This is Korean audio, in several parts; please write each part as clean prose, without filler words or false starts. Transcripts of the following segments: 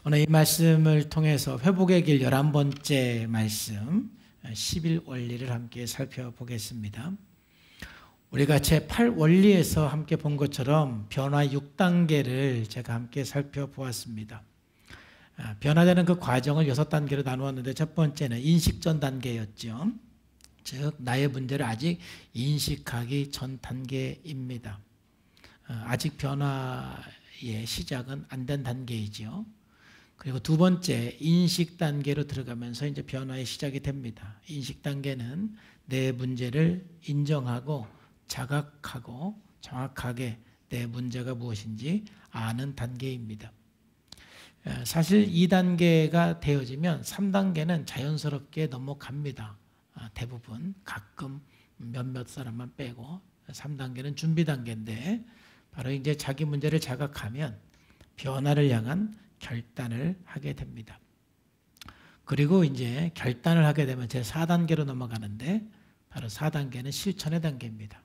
오늘 이 말씀을 통해서 회복의 길 11번째 말씀 10일 원리를 함께 살펴보겠습니다. 우리가 제8원리에서 함께 본 것처럼 변화 6단계를 제가 함께 살펴보았습니다. 변화되는 그 과정을 6단계로 나누었는데 첫 번째는 인식 전 단계였죠. 즉 나의 문제를 아직 인식하기 전 단계입니다. 아직 변화의 시작은 안 된 단계이죠. 그리고 두 번째 인식 단계로 들어가면서 이제 변화의 시작이 됩니다. 인식 단계는 내 문제를 인정하고 자각하고 정확하게 내 문제가 무엇인지 아는 단계입니다. 사실 2단계가 되어지면 3단계는 자연스럽게 넘어갑니다. 대부분 가끔 몇몇 사람만 빼고 3단계는 준비 단계인데 바로 이제 자기 문제를 자각하면 변화를 향한 결단을 하게 됩니다. 그리고 이제 결단을 하게 되면 제 4단계로 넘어가는데 바로 4단계는 실천의 단계입니다.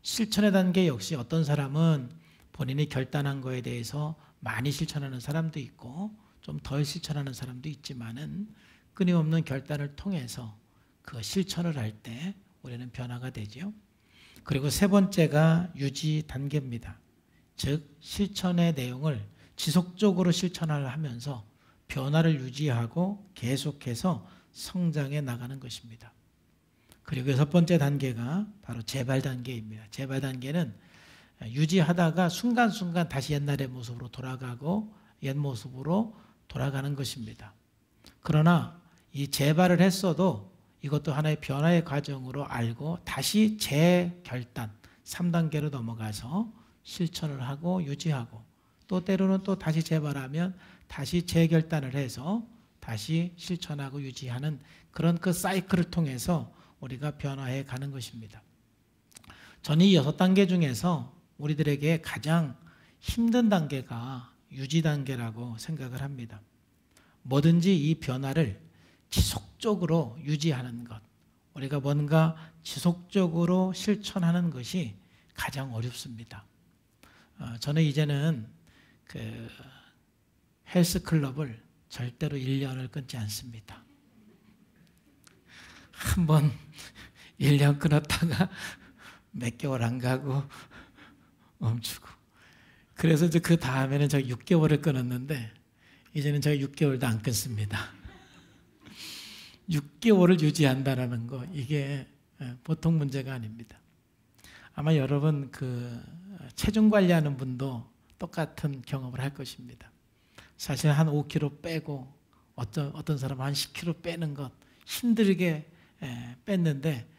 실천의 단계 역시 어떤 사람은 본인이 결단한 거에 대해서 많이 실천하는 사람도 있고 좀 덜 실천하는 사람도 있지만은 끊임없는 결단을 통해서 그 실천을 할 때 우리는 변화가 되죠. 그리고 세 번째가 유지 단계입니다. 즉 실천의 내용을 지속적으로 실천을 하면서 변화를 유지하고 계속해서 성장해 나가는 것입니다. 그리고 여섯 번째 단계가 바로 재발 단계입니다. 재발 단계는 유지하다가 순간순간 다시 옛날의 모습으로 돌아가고 옛 모습으로 돌아가는 것입니다. 그러나 이 재발을 했어도 이것도 하나의 변화의 과정으로 알고 다시 재결단 3단계로 넘어가서 실천을 하고 유지하고 또 때로는 또 다시 재발하면 다시 재결단을 해서 다시 실천하고 유지하는 그런 그 사이클을 통해서 우리가 변화해 가는 것입니다. 저는 이 6단계 중에서 우리들에게 가장 힘든 단계가 유지 단계라고 생각을 합니다. 뭐든지 이 변화를 지속적으로 유지하는 것, 우리가 뭔가 지속적으로 실천하는 것이 가장 어렵습니다. 저는 이제는 그 헬스클럽을 절대로 1년을 끊지 않습니다. 한번 1년 끊었다가 몇 개월 안 가고 멈추고. 그래서 이제 그 다음에는 제가 6개월을 끊었는데 이제는 제가 6개월도 안 끊습니다. 6개월을 유지한다는 거 이게 보통 문제가 아닙니다. 아마 여러분 그 체중 관리하는 분도 똑같은 경험을 할 것입니다. 사실 한 5kg 빼고 어떤 사람은 한 10kg 빼는 것 힘들게 뺐는데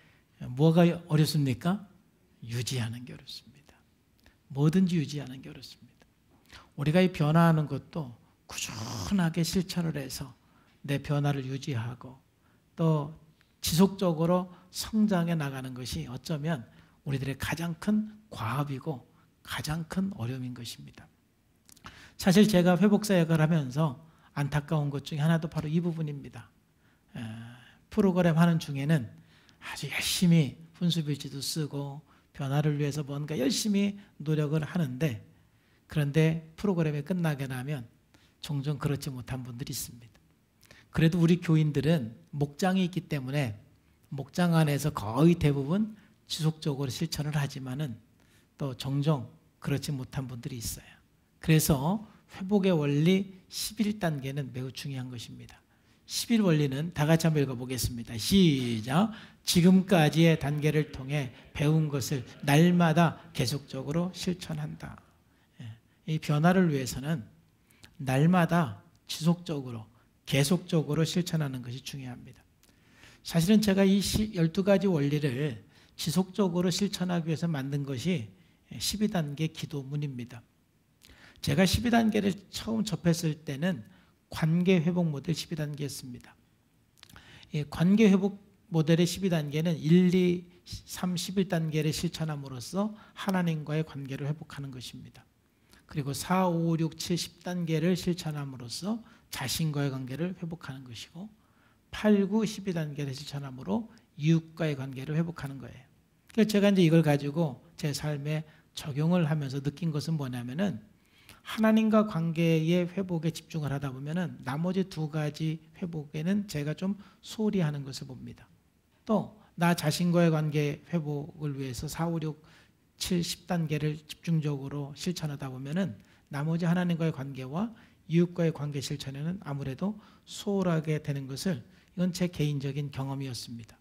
뭐가 어렵습니까? 유지하는 게 어렵습니다. 뭐든지 유지하는 게 어렵습니다. 우리가 이 변화하는 것도 꾸준하게 실천을 해서 내 변화를 유지하고 또 지속적으로 성장해 나가는 것이 어쩌면 우리들의 가장 큰 과업이고 가장 큰 어려움인 것입니다. 사실 제가 회복사역을 하면서 안타까운 것 중에 하나도 바로 이 부분입니다. 프로그램 하는 중에는 아주 열심히 훈수빌지도 쓰고 변화를 위해서 뭔가 열심히 노력을 하는데 그런데 프로그램이 끝나게 나면 종종 그렇지 못한 분들이 있습니다. 그래도 우리 교인들은 목장이 있기 때문에 목장 안에서 거의 대부분 지속적으로 실천을 하지만은 또 종종 그렇지 못한 분들이 있어요. 그래서 회복의 원리 11단계는 매우 중요한 것입니다. 11원리는 다 같이 한번 읽어보겠습니다. 시작. 지금까지의 단계를 통해 배운 것을 날마다 계속적으로 실천한다. 이 변화를 위해서는 날마다 지속적으로 계속적으로 실천하는 것이 중요합니다. 사실은 제가 이 12가지 원리를 지속적으로 실천하기 위해서 만든 것이 12단계 기도문입니다. 제가 12단계를 처음 접했을 때는 관계회복 모델 12단계였습니다. 이 관계회복 모델의 12단계는 1, 2, 3, 11단계를 실천함으로써 하나님과의 관계를 회복하는 것입니다. 그리고 4, 5, 6, 7, 10단계를 실천함으로써 자신과의 관계를 회복하는 것이고 8, 9, 12단계를 실천함으로 이웃과의 관계를 회복하는 거예요. 그래서 제가 이제 이걸 가지고 제 삶에 적용을 하면서 느낀 것은 뭐냐면은 하나님과 관계의 회복에 집중을 하다 보면은 나머지 두 가지 회복에는 제가 좀 소홀히 하는 것을 봅니다. 또 나 자신과의 관계 회복을 위해서 4, 5, 6, 7, 10단계를 집중적으로 실천하다 보면은 나머지 하나님과의 관계와 이웃과의 관계 실천에는 아무래도 소홀하게 되는 것을, 이건 제 개인적인 경험이었습니다.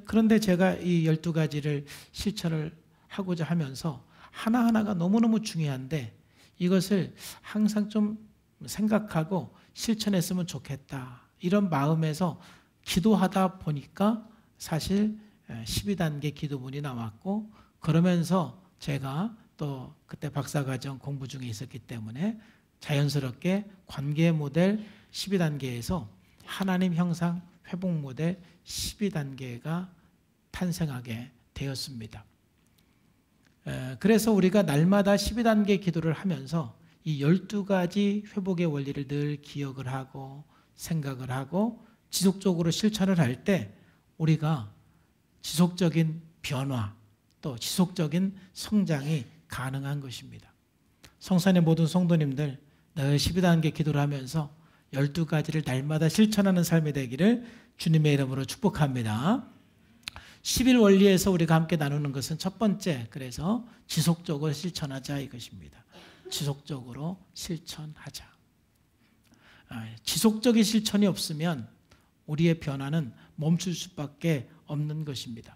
그런데 제가 이 12가지를 실천을 하고자 하면서 하나하나가 너무너무 중요한데 이것을 항상 좀 생각하고 실천했으면 좋겠다, 이런 마음에서 기도하다 보니까 사실 12단계 기도문이 나왔고, 그러면서 제가 또 그때 박사과정 공부 중에 있었기 때문에 자연스럽게 관계 모델 12단계에서 하나님 형상 회복 모델 12단계가 탄생하게 되었습니다. 그래서 우리가 날마다 12단계 기도를 하면서 이 12가지 회복의 원리를 늘 기억을 하고 생각을 하고 지속적으로 실천을 할 때 우리가 지속적인 변화 또 지속적인 성장이 가능한 것입니다. 성산의 모든 성도님들 늘 12단계 기도를 하면서 12가지를 날마다 실천하는 삶이 되기를 주님의 이름으로 축복합니다. 11원리에서 우리가 함께 나누는 것은 첫 번째, 그래서 지속적으로 실천하자 이것입니다. 지속적으로 실천하자. 지속적인 실천이 없으면 우리의 변화는 멈출 수밖에 없는 것입니다.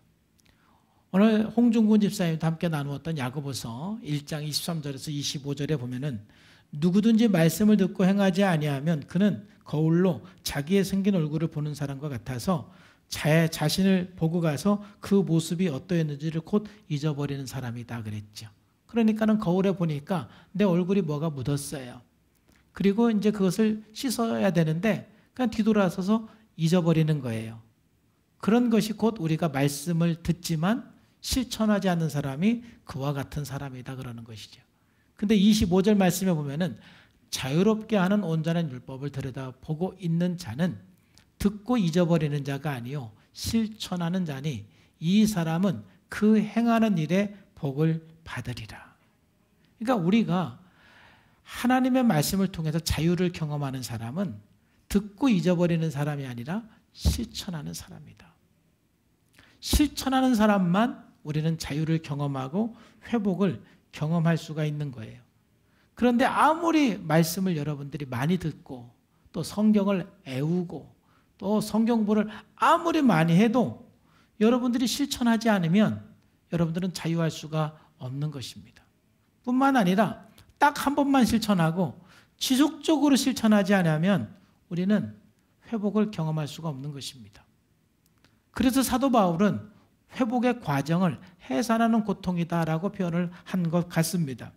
오늘 홍중군 집사님도 함께 나누었던 야고보서 1장 23절에서 25절에 보면은 누구든지 말씀을 듣고 행하지 아니하면 그는 거울로 자기의 생긴 얼굴을 보는 사람과 같아서 자신을 보고 가서 그 모습이 어떠했는지를 곧 잊어버리는 사람이다 그랬죠. 그러니까는 거울에 보니까 내 얼굴이 뭐가 묻었어요. 그리고 이제 그것을 씻어야 되는데 그냥 뒤돌아서서 잊어버리는 거예요. 그런 것이 곧 우리가 말씀을 듣지만 실천하지 않는 사람이 그와 같은 사람이다 그러는 것이죠. 근데 25절 말씀에 보면은 자유롭게 하는 온전한 율법을 들여다보고 있는 자는 듣고 잊어버리는 자가 아니요 실천하는 자니 이 사람은 그 행하는 일에 복을 받으리라. 그러니까 우리가 하나님의 말씀을 통해서 자유를 경험하는 사람은 듣고 잊어버리는 사람이 아니라 실천하는 사람이다. 실천하는 사람만 우리는 자유를 경험하고 회복을 경험할 수가 있는 거예요. 그런데 아무리 말씀을 여러분들이 많이 듣고 또 성경을 애우고 또 성경부를 아무리 많이 해도 여러분들이 실천하지 않으면 여러분들은 자유할 수가 없는 것입니다. 뿐만 아니라 딱 한 번만 실천하고 지속적으로 실천하지 않으면 우리는 회복을 경험할 수가 없는 것입니다. 그래서 사도 바울은 회복의 과정을 해산하는 고통이다라고 표현을 한 것 같습니다.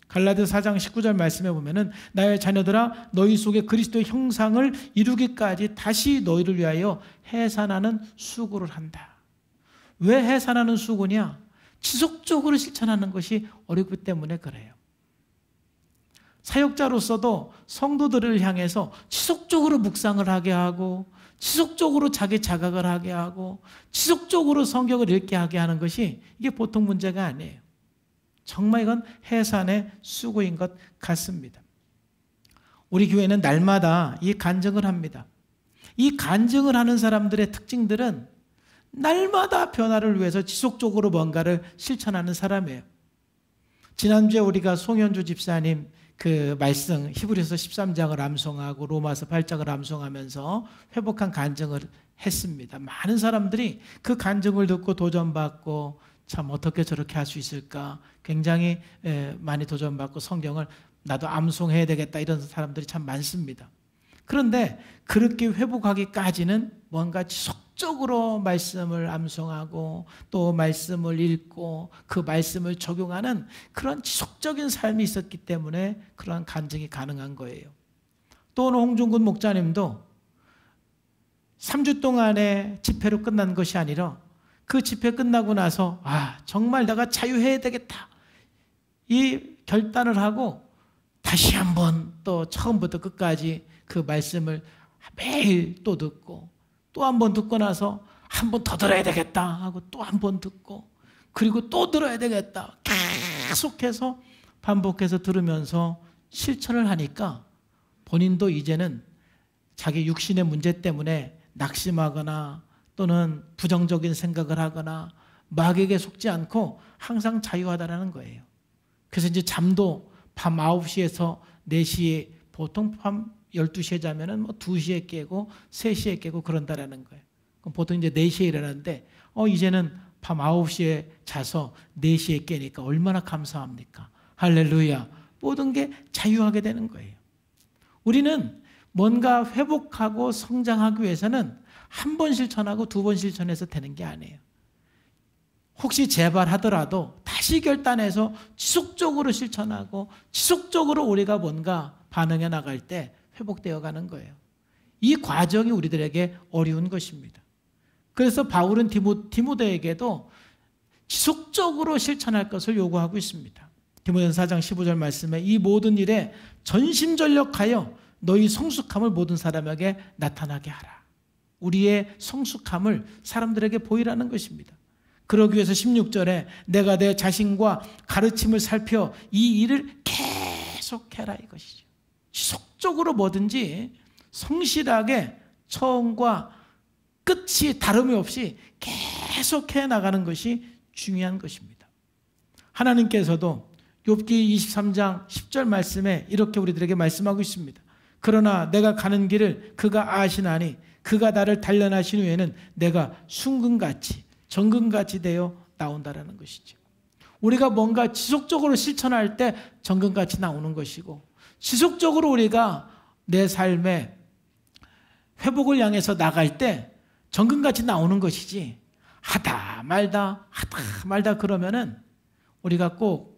갈라디아서 4장 19절 말씀에 보면은 나의 자녀들아 너희 속에 그리스도의 형상을 이루기까지 다시 너희를 위하여 해산하는 수고를 한다. 왜 해산하는 수고냐? 지속적으로 실천하는 것이 어렵기 때문에 그래요. 사역자로서도 성도들을 향해서 지속적으로 묵상을 하게 하고 지속적으로 자기 자각을 하게 하고 지속적으로 성경을 읽게 하게 하는 것이 이게 보통 문제가 아니에요. 정말 이건 해산의 수고인 것 같습니다. 우리 교회는 날마다 이 간증을 합니다. 이 간증을 하는 사람들의 특징들은 날마다 변화를 위해서 지속적으로 뭔가를 실천하는 사람이에요. 지난주에 우리가 송현주 집사님 그 말씀 히브리서 13장을 암송하고 로마서 8장을 암송하면서 회복한 간증을 했습니다. 많은 사람들이 그 간증을 듣고 도전받고 참 어떻게 저렇게 할 수 있을까 굉장히 많이 도전받고 성경을 나도 암송해야 되겠다 이런 사람들이 참 많습니다. 그런데 그렇게 회복하기까지는 뭔가 지속적으로 말씀을 암송하고 또 말씀을 읽고 그 말씀을 적용하는 그런 지속적인 삶이 있었기 때문에 그런 간증이 가능한 거예요. 또 오늘 홍중근 목사님도 3주 동안의 집회로 끝난 것이 아니라 그 집회 끝나고 나서 정말 내가 자유해야 되겠다 이 결단을 하고 다시 한번 또 처음부터 끝까지 그 말씀을 매일 또 듣고 또 한 번 듣고 나서 한 번 더 들어야 되겠다 하고 또 한 번 듣고 그리고 또 들어야 되겠다 계속해서 반복해서 들으면서 실천을 하니까 본인도 이제는 자기 육신의 문제 때문에 낙심하거나 또는 부정적인 생각을 하거나 마귀에게 속지 않고 항상 자유하다라는 거예요. 그래서 이제 잠도 밤 9시에서 4시에, 보통 밤 12시에 자면은 뭐 2시에 깨고 3시에 깨고 그런다라는 거예요. 그럼 보통 이제 4시에 일어나는데 이제는 밤 9시에 자서 4시에 깨니까 얼마나 감사합니까? 할렐루야. 모든 게 자유하게 되는 거예요. 우리는 뭔가 회복하고 성장하기 위해서는 한 번 실천하고 2번 실천해서 되는 게 아니에요. 혹시 재발하더라도 다시 결단해서 지속적으로 실천하고 지속적으로 우리가 뭔가 반응해 나갈 때 회복되어 가는 거예요. 이 과정이 우리들에게 어려운 것입니다. 그래서 바울은 디모데에게도 지속적으로 실천할 것을 요구하고 있습니다. 디모데전서 4장 15절 말씀에 이 모든 일에 전심전력하여 너희 성숙함을 모든 사람에게 나타나게 하라. 우리의 성숙함을 사람들에게 보이라는 것입니다. 그러기 위해서 16절에 내가 내 자신과 가르침을 살펴 이 일을 계속해라 이것이죠. 지속적으로 뭐든지 성실하게 처음과 끝이 다름이 없이 계속해 나가는 것이 중요한 것입니다. 하나님께서도 욥기 23장 10절 말씀에 이렇게 우리들에게 말씀하고 있습니다. 그러나 내가 가는 길을 그가 아시나니 그가 나를 단련하신 후에는 내가 순금같이 정금같이 되어 나온다라는 것이죠. 우리가 뭔가 지속적으로 실천할 때 정금같이 나오는 것이고 지속적으로 우리가 내 삶에 회복을 향해서 나갈 때 정금같이 나오는 것이지 하다 말다 그러면은 우리가 꼭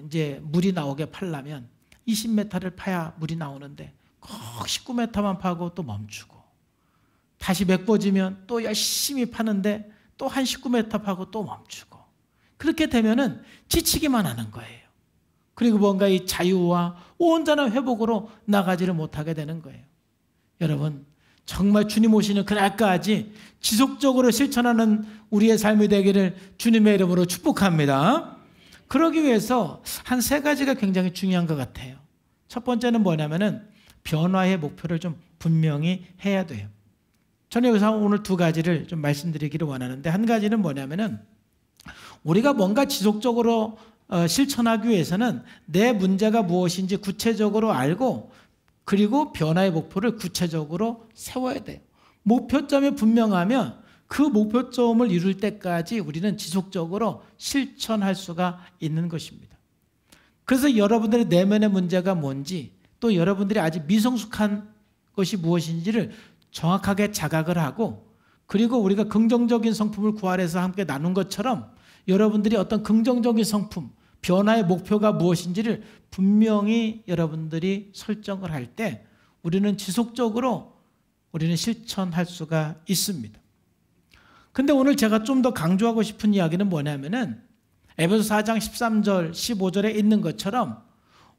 이제 물이 나오게 파려면 20m를 파야 물이 나오는데 꼭 19m만 파고 또 멈추고 다시 맥버지면 또 열심히 파는데 또 한 19m 파고 또 멈추고 그렇게 되면은 지치기만 하는 거예요. 그리고 뭔가 이 자유와 온전한 회복으로 나가지를 못하게 되는 거예요. 여러분 정말 주님 오시는 그날까지 지속적으로 실천하는 우리의 삶이 되기를 주님의 이름으로 축복합니다. 그러기 위해서 한 3가지가 굉장히 중요한 것 같아요. 첫 번째는 뭐냐면은 변화의 목표를 좀 분명히 해야 돼요. 저는 여기서 오늘 2가지를 좀 말씀드리기를 원하는데 한 가지는 뭐냐면은 우리가 뭔가 지속적으로 실천하기 위해서는 내 문제가 무엇인지 구체적으로 알고 그리고 변화의 목표를 구체적으로 세워야 돼요. 목표점이 분명하면 그 목표점을 이룰 때까지 우리는 지속적으로 실천할 수가 있는 것입니다. 그래서 여러분들의 내면의 문제가 뭔지 또 여러분들이 아직 미성숙한 것이 무엇인지를 정확하게 자각을 하고 그리고 우리가 긍정적인 성품을 구하래서 함께 나눈 것처럼 여러분들이 어떤 긍정적인 성품, 변화의 목표가 무엇인지를 분명히 여러분들이 설정을 할 때 우리는 지속적으로 우리는 실천할 수가 있습니다. 근데 오늘 제가 좀 더 강조하고 싶은 이야기는 뭐냐면은 에베소 4장 13절 15절에 있는 것처럼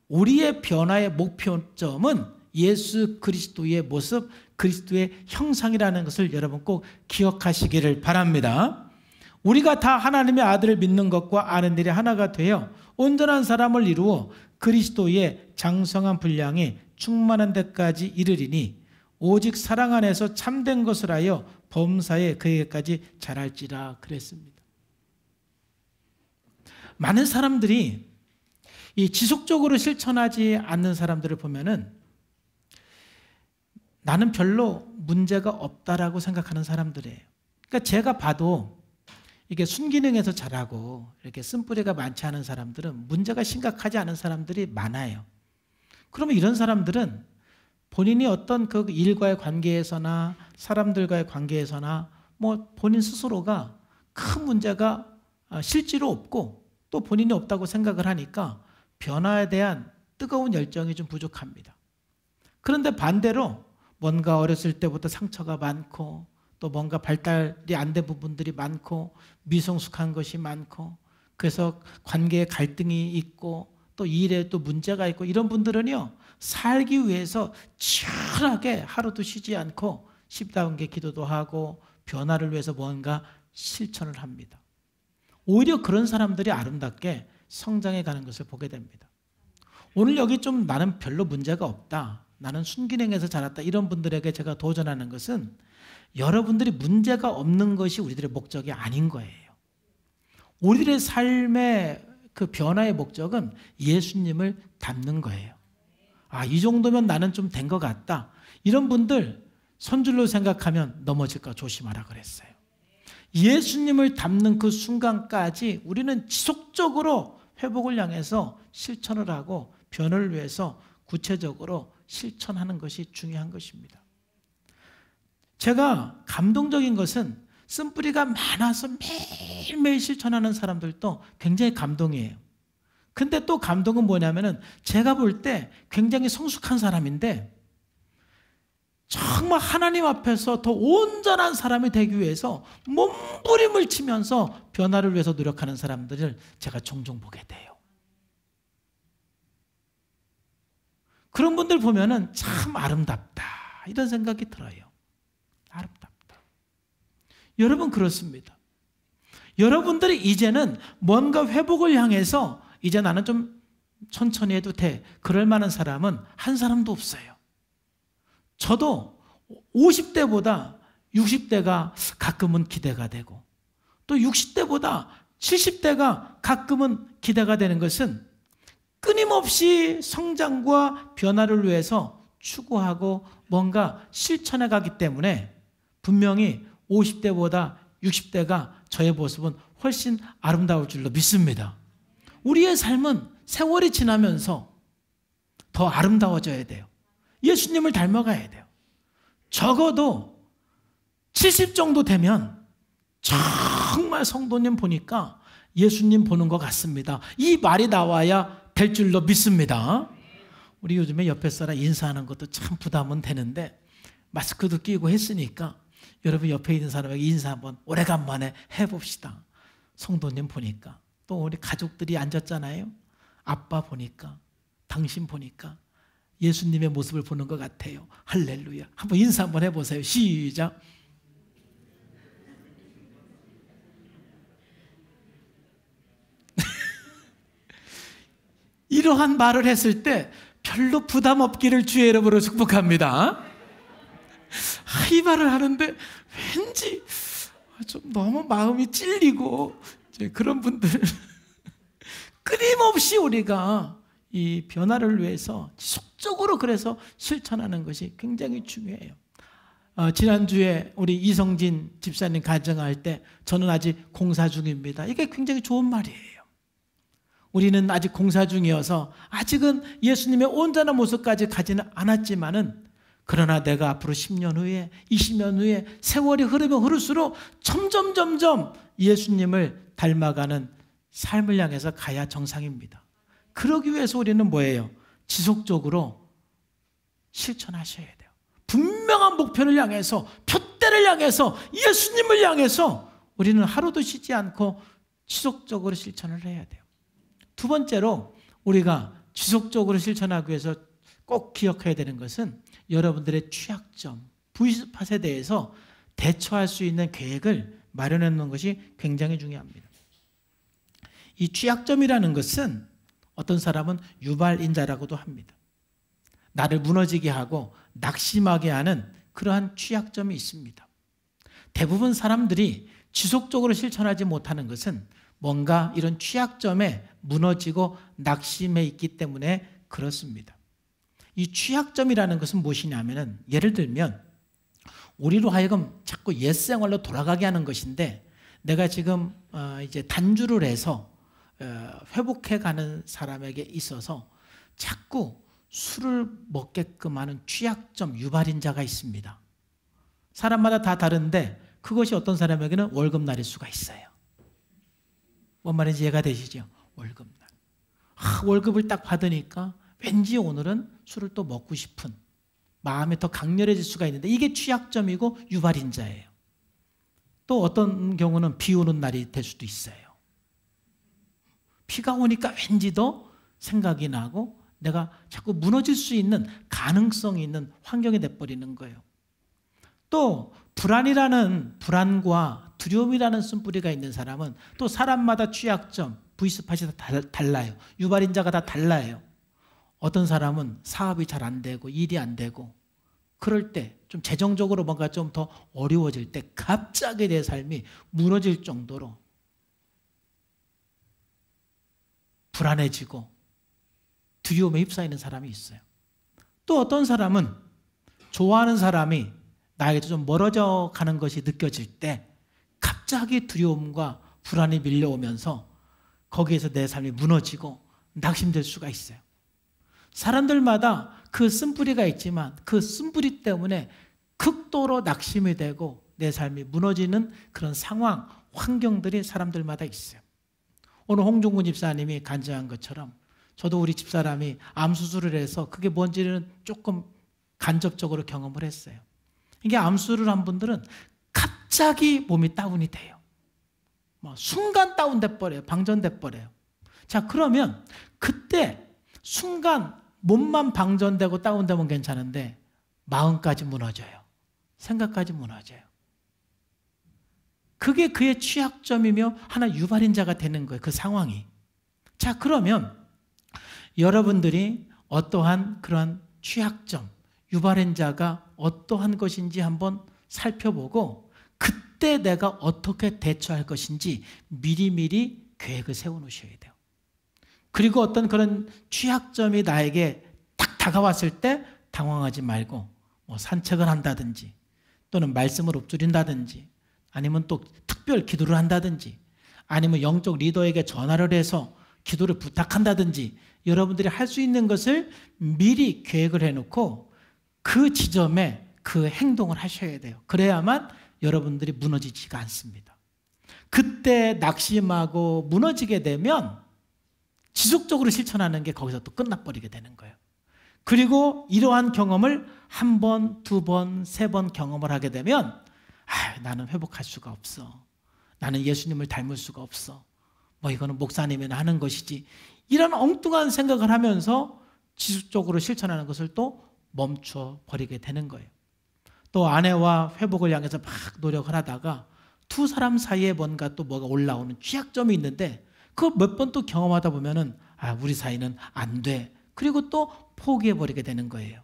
우리의 변화의 목표점은 예수 그리스도의 모습, 그리스도의 형상이라는 것을 여러분 꼭 기억하시기를 바랍니다. 우리가 다 하나님의 아들을 믿는 것과 아는 일이 하나가 되어 온전한 사람을 이루어 그리스도의 장성한 분량이 충만한 데까지 이르리니 오직 사랑 안에서 참된 것을 하여 범사에 그에게까지 자랄지라 그랬습니다. 많은 사람들이 이 지속적으로 실천하지 않는 사람들을 보면은 나는 별로 문제가 없다라고 생각하는 사람들이에요. 그러니까 제가 봐도 이게 순기능에서 자라고 이렇게 쓴뿌리가 많지 않은 사람들은 문제가 심각하지 않은 사람들이 많아요. 그러면 이런 사람들은 본인이 어떤 그 일과의 관계에서나 사람들과의 관계에서나 뭐 본인 스스로가 큰 문제가 실제로 없고 또 본인이 없다고 생각을 하니까 변화에 대한 뜨거운 열정이 좀 부족합니다. 그런데 반대로 뭔가 어렸을 때부터 상처가 많고 또 뭔가 발달이 안 된 부분들이 많고 미성숙한 것이 많고 그래서 관계에 갈등이 있고 또 일에 또 문제가 있고 이런 분들은요 살기 위해서 치열하게 하루도 쉬지 않고 10다운계 기도도 하고 변화를 위해서 뭔가 실천을 합니다. 오히려 그런 사람들이 아름답게 성장해 가는 것을 보게 됩니다. 오늘 여기 좀 나는 별로 문제가 없다, 나는 순기능에서 자랐다, 이런 분들에게 제가 도전하는 것은 여러분들이 문제가 없는 것이 우리들의 목적이 아닌 거예요. 우리들의 삶의 그 변화의 목적은 예수님을 닮는 거예요. 아, 이 정도면 나는 좀 된 것 같다, 이런 분들 선줄로 생각하면 넘어질까 조심하라 그랬어요. 예수님을 닮는 그 순간까지 우리는 지속적으로 회복을 향해서 실천을 하고 변화를 위해서 구체적으로 실천하는 것이 중요한 것입니다. 제가 감동적인 것은 쓴뿌리가 많아서 매일매일 실천하는 사람들도 굉장히 감동이에요. 근데 또 감동은 뭐냐면은 제가 볼 때 굉장히 성숙한 사람인데 정말 하나님 앞에서 더 온전한 사람이 되기 위해서 몸부림을 치면서 변화를 위해서 노력하는 사람들을 제가 종종 보게 돼요. 그런 분들 보면은 참 아름답다, 이런 생각이 들어요. 아름답다. 여러분, 그렇습니다. 여러분들이 이제는 뭔가 회복을 향해서 이제 나는 좀 천천히 해도 돼, 그럴 만한 사람은 한 사람도 없어요. 저도 50대보다 60대가 가끔은 기대가 되고 또 60대보다 70대가 가끔은 기대가 되는 것은 끊임없이 성장과 변화를 위해서 추구하고 뭔가 실천해 가기 때문에 분명히 50대보다 60대가 저의 모습은 훨씬 아름다울 줄로 믿습니다. 우리의 삶은 세월이 지나면서 더 아름다워져야 돼요. 예수님을 닮아가야 돼요. 적어도 70 정도 되면 정말 성도님 보니까 예수님 보는 것 같습니다, 이 말이 나와야 될 줄로 믿습니다. 우리 요즘에 옆에 사람 인사하는 것도 참 부담은 되는데 마스크도 끼고 했으니까 여러분 옆에 있는 사람에게 인사 한번 오래간만에 해봅시다. 성도님 보니까, 또 우리 가족들이 앉았잖아요. 아빠 보니까, 당신 보니까 예수님의 모습을 보는 것 같아요. 할렐루야. 한번 인사 한번 해보세요. 시작. 이러한 말을 했을 때 별로 부담 없기를 주의 이름으로 축복합니다. 이 말을 하는데 왠지 좀 너무 마음이 찔리고, 그런 분들 끊임없이 우리가 이 변화를 위해서 지속적으로 그래서 실천하는 것이 굉장히 중요해요. 지난주에 우리 이성진 집사님 가정할 때 저는 아직 공사 중입니다, 이게 굉장히 좋은 말이에요. 우리는 아직 공사 중이어서 아직은 예수님의 온전한 모습까지 가지는 않았지만은, 그러나 내가 앞으로 10년 후에 20년 후에 세월이 흐르면 흐를수록 점점 예수님을 닮아가는 삶을 향해서 가야 정상입니다. 그러기 위해서 우리는 뭐예요? 지속적으로 실천하셔야 돼요. 분명한 목표를 향해서, 표대를 향해서, 예수님을 향해서 우리는 하루도 쉬지 않고 지속적으로 실천을 해야 돼요. 두 번째로 우리가 지속적으로 실천하기 위해서 꼭 기억해야 되는 것은 여러분들의 취약점, 부익스팟에 대해서 대처할 수 있는 계획을 마련해 놓는 것이 굉장히 중요합니다. 이 취약점이라는 것은 어떤 사람은 유발인자라고도 합니다. 나를 무너지게 하고 낙심하게 하는 그러한 취약점이 있습니다. 대부분 사람들이 지속적으로 실천하지 못하는 것은 뭔가 이런 취약점에 무너지고 낙심해 있기 때문에 그렇습니다. 이 취약점이라는 것은 무엇이냐면은, 예를 들면 우리로 하여금 자꾸 옛생활로 돌아가게 하는 것인데, 내가 지금 이제 단주를 해서 회복해가는 사람에게 있어서 자꾸 술을 먹게끔 하는 취약점, 유발인자가 있습니다. 사람마다 다 다른데 그것이 어떤 사람에게는 월급날일 수가 있어요. 뭔 말인지 이해가 되시죠? 월급날. 월급을 딱 받으니까 왠지 오늘은 술을 또 먹고 싶은 마음이 더 강렬해질 수가 있는데, 이게 취약점이고 유발인자예요. 또 어떤 경우는 비 오는 날이 될 수도 있어요. 비가 오니까 왠지 더 생각이 나고 내가 자꾸 무너질 수 있는 가능성이 있는 환경이 돼버리는 거예요. 또 불안과 두려움이라는 쓴뿌리가 있는 사람은 또 사람마다 취약점, 부익스팟이 다 달라요. 유발인자가 다 달라요. 어떤 사람은 사업이 잘 안 되고 일이 안 되고 그럴 때 좀 재정적으로 뭔가 좀 더 어려워질 때 갑자기 내 삶이 무너질 정도로 불안해지고 두려움에 휩싸이는 사람이 있어요. 또 어떤 사람은 좋아하는 사람이 나에게도 좀 멀어져 가는 것이 느껴질 때 갑자기 두려움과 불안이 밀려오면서 거기에서 내 삶이 무너지고 낙심될 수가 있어요. 사람들마다 그 쓴뿌리가 있지만 그 쓴뿌리 때문에 극도로 낙심이 되고 내 삶이 무너지는 그런 상황, 환경들이 사람들마다 있어요. 오늘 홍종근 집사님이 간증한 것처럼 저도 우리 집사람이 암 수술을 해서 그게 뭔지는 조금 간접적으로 경험을 했어요. 이게 암 수술을 한 분들은 갑자기 몸이 다운이 돼요. 순간 다운돼 버려요. 방전돼 버려요. 자, 그러면 그때 순간 몸만 방전되고 다운되면 괜찮은데 마음까지 무너져요. 생각까지 무너져요. 그게 그의 취약점이며 하나 유발인자가 되는 거예요. 그 상황이. 자, 그러면 여러분들이 어떠한 그런 취약점, 유발인자가 어떠한 것인지 한번 살펴보고 그때 내가 어떻게 대처할 것인지 미리미리 계획을 세워놓으셔야 돼요. 그리고 어떤 그런 취약점이 나에게 딱 다가왔을 때 당황하지 말고 산책을 한다든지 또는 말씀을 읊조린다든지 아니면 또 특별 기도를 한다든지 아니면 영적 리더에게 전화를 해서 기도를 부탁한다든지 여러분들이 할 수 있는 것을 미리 계획을 해놓고 그 지점에 그 행동을 하셔야 돼요. 그래야만 여러분들이 무너지지가 않습니다. 그때 낙심하고 무너지게 되면 지속적으로 실천하는 게 거기서 또 끝나버리게 되는 거예요. 그리고 이러한 경험을 한 번, 두 번, 세 번 경험을 하게 되면 나는 회복할 수가 없어. 나는 예수님을 닮을 수가 없어. 이거는 목사님이나 하는 것이지. 이런 엉뚱한 생각을 하면서 지속적으로 실천하는 것을 또 멈춰 버리게 되는 거예요. 또 아내와 회복을 향해서 막 노력을 하다가 두 사람 사이에 뭐가 올라오는 취약점이 있는데 그걸 몇 번 또 경험하다 보면은 우리 사이는 안 돼. 그리고 또 포기해 버리게 되는 거예요.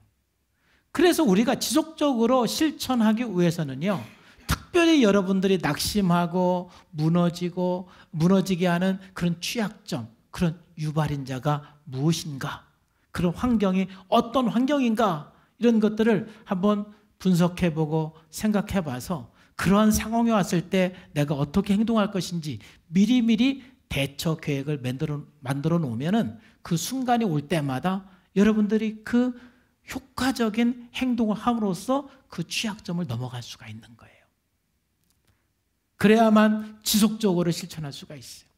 그래서 우리가 지속적으로 실천하기 위해서는요. 특별히 여러분들이 낙심하고 무너지게 하는 그런 취약점, 그런 유발인자가 무엇인가? 그런 환경이 어떤 환경인가? 이런 것들을 한번 분석해보고 생각해봐서 그러한 상황이 왔을 때 내가 어떻게 행동할 것인지 미리미리 대처 계획을 만들어 놓으면은 그 순간이 올 때마다 여러분들이 그 효과적인 행동을 함으로써 그 취약점을 넘어갈 수가 있는 거예요. 그래야만 지속적으로 실천할 수가 있어요.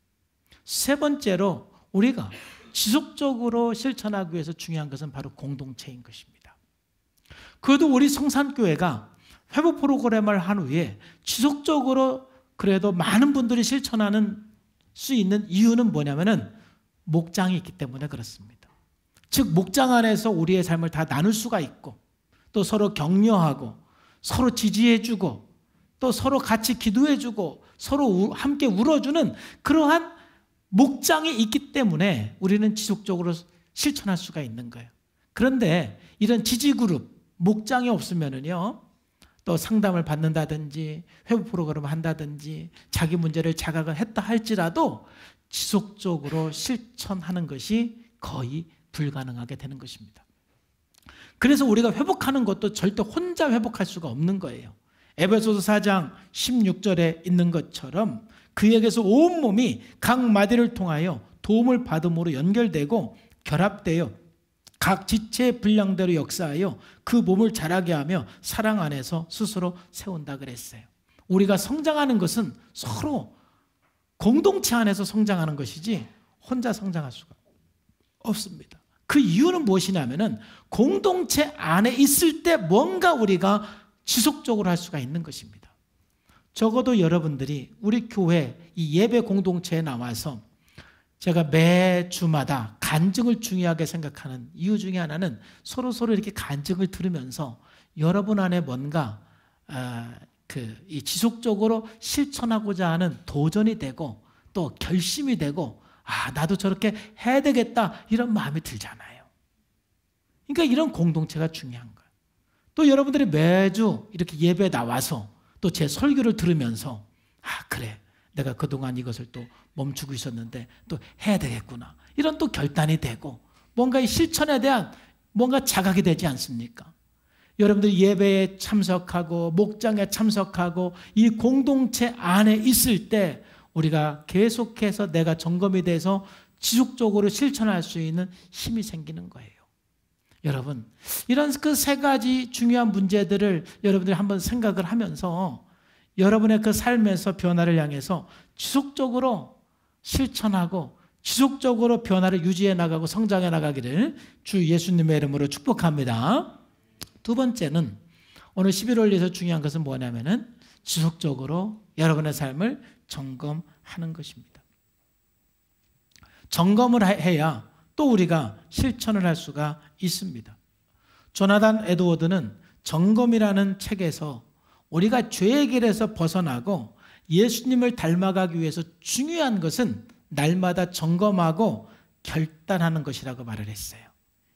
세 번째로 우리가 지속적으로 실천하기 위해서 중요한 것은 바로 공동체인 것입니다. 그래도 우리 성산교회가 회복 프로그램을 한 후에 지속적으로 그래도 많은 분들이 실천하는 수 있는 이유는 뭐냐면은 목장이 있기 때문에 그렇습니다. 즉 목장 안에서 우리의 삶을 다 나눌 수가 있고 또 서로 격려하고 서로 지지해주고 또 서로 같이 기도해주고 서로 함께 울어주는 그러한 목장이 있기 때문에 우리는 지속적으로 실천할 수가 있는 거예요. 그런데 이런 지지그룹, 목장이 없으면은요, 또 상담을 받는다든지 회복 프로그램을 한다든지 자기 문제를 자각을 했다 할지라도 지속적으로 실천하는 것이 거의 불가능하게 되는 것입니다. 그래서 우리가 회복하는 것도 절대 혼자 회복할 수가 없는 거예요. 에베소서 4장 16절에 있는 것처럼 그에게서 온몸이 각 마디를 통하여 도움을 받음으로 연결되고 결합되어 각 지체의 분량대로 역사하여 그 몸을 자라게 하며 사랑 안에서 스스로 세운다 그랬어요. 우리가 성장하는 것은 서로 공동체 안에서 성장하는 것이지 혼자 성장할 수가 없습니다. 그 이유는 무엇이냐면은 공동체 안에 있을 때 뭔가 우리가 지속적으로 할 수가 있는 것입니다. 적어도 여러분들이 우리 교회 이 예배 공동체에 나와서 제가 매주마다 간증을 중요하게 생각하는 이유 중에 하나는 서로 이렇게 간증을 들으면서 여러분 안에 뭔가 이 지속적으로 실천하고자 하는 도전이 되고 또 결심이 되고 나도 저렇게 해야 되겠다 이런 마음이 들잖아요. 그러니까 이런 공동체가 중요한 거예요. 또 여러분들이 매주 이렇게 예배에 나와서 또 제 설교를 들으면서 그래, 내가 그동안 이것을 또 멈추고 있었는데 또 해야 되겠구나, 이런 또 결단이 되고 뭔가 이 실천에 대한 뭔가 자각이 되지 않습니까? 여러분들이 예배에 참석하고 목장에 참석하고 이 공동체 안에 있을 때 우리가 계속해서 내가 점검이 돼서 지속적으로 실천할 수 있는 힘이 생기는 거예요. 여러분, 이런 그 세 가지 중요한 문제들을 여러분들이 한번 생각을 하면서 여러분의 그 삶에서 변화를 향해서 지속적으로 실천하고 지속적으로 변화를 유지해 나가고 성장해 나가기를 주 예수님의 이름으로 축복합니다. 두 번째는 오늘 11월에서 중요한 것은 뭐냐면은 지속적으로 여러분의 삶을 점검하는 것입니다. 점검을 해야 또 우리가 실천을 할 수가 있습니다. 조나단 에드워드는 점검이라는 책에서 우리가 죄의 길에서 벗어나고 예수님을 닮아가기 위해서 중요한 것은 날마다 점검하고 결단하는 것이라고 말을 했어요.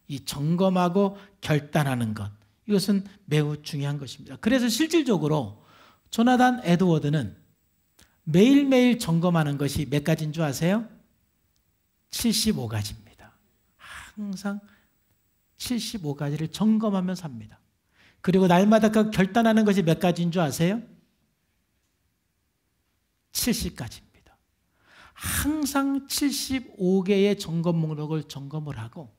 이 점검하고 결단하는 것, 이것은 매우 중요한 것입니다. 그래서 실질적으로 조나단 에드워드는 매일매일 점검하는 것이 몇 가지인 줄 아세요? 75가지입니다. 항상 75가지를 점검하며 삽니다. 그리고 날마다 그 결단하는 것이 몇 가지인 줄 아세요? 70가지입니다. 항상 75개의 점검 목록을 점검을 하고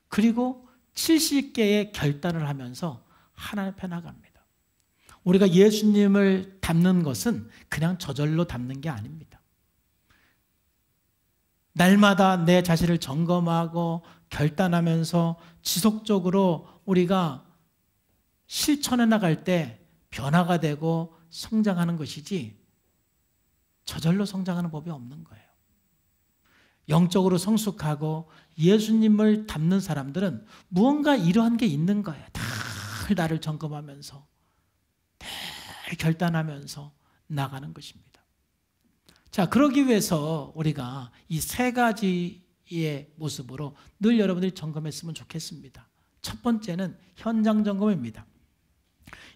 그리고 70개의 결단을 하면서 하나님 앞에 나갑니다. 우리가 예수님을 닮는 것은 그냥 저절로 닮는 게 아닙니다. 날마다 내 자신을 점검하고 결단하면서 지속적으로 우리가 실천해 나갈 때 변화가 되고 성장하는 것이지 저절로 성장하는 법이 없는 거예요. 영적으로 성숙하고 예수님을 닮는 사람들은 무언가 이러한 게 있는 거예요. 늘 나를 점검하면서 늘 결단하면서 나가는 것입니다. 자, 그러기 위해서 우리가 이 세 가지의 모습으로 늘 여러분들이 점검했으면 좋겠습니다. 첫 번째는 현장 점검입니다.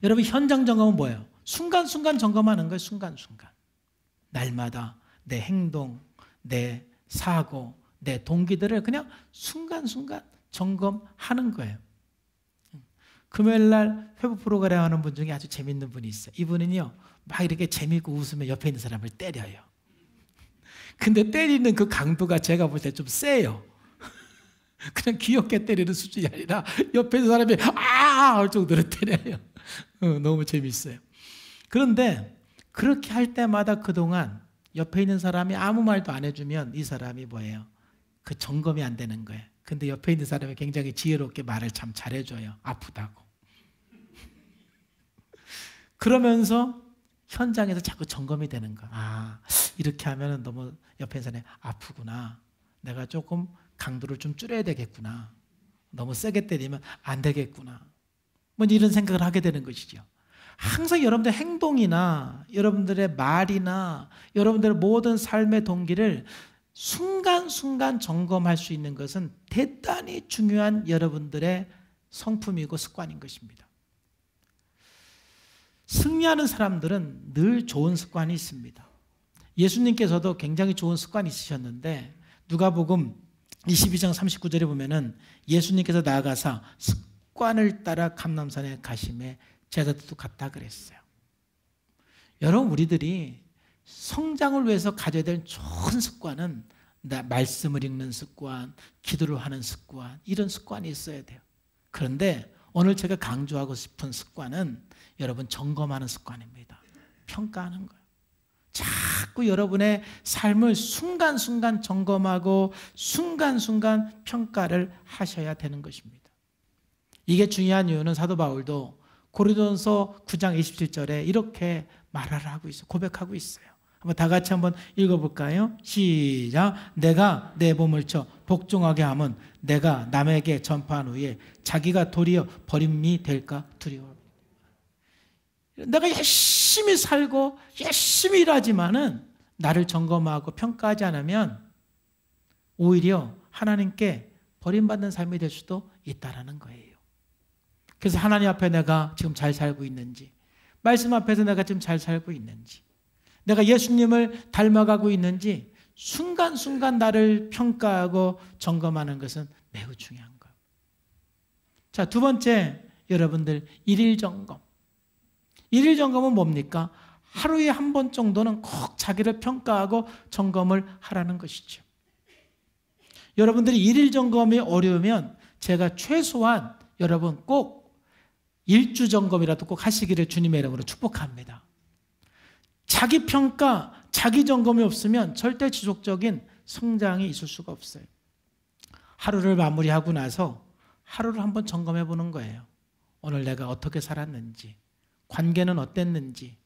여러분, 현장 점검은 뭐예요? 순간순간 점검하는 거예요. 순간순간. 날마다 내 행동, 내 사고, 내 동기들을 그냥 순간순간 점검하는 거예요. 금요일 날 회복 프로그램 하는 분 중에 아주 재밌는 분이 있어요. 이분은요, 막 이렇게 재밌고 웃으면 옆에 있는 사람을 때려요. 근데 때리는 그 강도가 제가 볼 때 좀 세요. 그냥 귀엽게 때리는 수준이 아니라 옆에 있는 사람이 할 정도로 때려요. 너무 재밌어요. 그런데 그렇게 할 때마다 그동안 옆에 있는 사람이 아무 말도 안 해주면 이 사람이 뭐예요? 그 점검이 안 되는 거예요. 근데 옆에 있는 사람이 굉장히 지혜롭게 말을 참 잘해줘요. 아프다고. 그러면서 현장에서 자꾸 점검이 되는 거야. 이렇게 하면 너무 옆에 있는 사람이 아프구나. 내가 조금 강도를 좀 줄여야 되겠구나. 너무 세게 때리면 안 되겠구나. 뭐 이런 생각을 하게 되는 것이죠. 항상 여러분들의 행동이나 여러분들의 말이나 여러분들의 모든 삶의 동기를 순간순간 점검할 수 있는 것은 대단히 중요한 여러분들의 성품이고 습관인 것입니다. 승리하는 사람들은 늘 좋은 습관이 있습니다. 예수님께서도 굉장히 좋은 습관이 있으셨는데 누가복음 22장 39절에 보면은 예수님께서 나아가사 습관을 따라 감람산에 가심에 제자들도 갔다 그랬어요. 여러분, 우리들이 성장을 위해서 가져야 될 좋은 습관은 말씀을 읽는 습관, 기도를 하는 습관, 이런 습관이 있어야 돼요. 그런데 오늘 제가 강조하고 싶은 습관은 여러분 점검하는 습관입니다. 평가하는 거예요. 자꾸 여러분의 삶을 순간순간 점검하고 순간순간 평가를 하셔야 되는 것입니다. 이게 중요한 이유는 사도 바울도 고린도전서 9장 27절에 이렇게 말을 하고 있어요. 고백하고 있어요. 한번 다 같이 한번 읽어볼까요? 시작. 내가 내 몸을 쳐 복종하게 하면 내가 남에게 전파한 후에 자기가 도리어 버림이 될까 두려워. 내가 열심히 살고 열심히 일하지만은 나를 점검하고 평가하지 않으면 오히려 하나님께 버림받는 삶이 될 수도 있다라는 거예요. 그래서 하나님 앞에 내가 지금 잘 살고 있는지, 말씀 앞에서 내가 지금 잘 살고 있는지, 내가 예수님을 닮아가고 있는지 순간순간 나를 평가하고 점검하는 것은 매우 중요한 거예요. 자, 두 번째, 여러분들 일일 점검. 일일 점검은 뭡니까? 하루에 한 번 정도는 꼭 자기를 평가하고 점검을 하라는 것이죠. 여러분들이 일일 점검이 어려우면 제가 최소한 여러분 꼭 일주 점검이라도 꼭 하시기를 주님의 이름으로 축복합니다. 자기 평가, 자기 점검이 없으면 절대 지속적인 성장이 있을 수가 없어요. 하루를 마무리하고 나서 하루를 한번 점검해 보는 거예요. 오늘 내가 어떻게 살았는지, 관계는 어땠는지,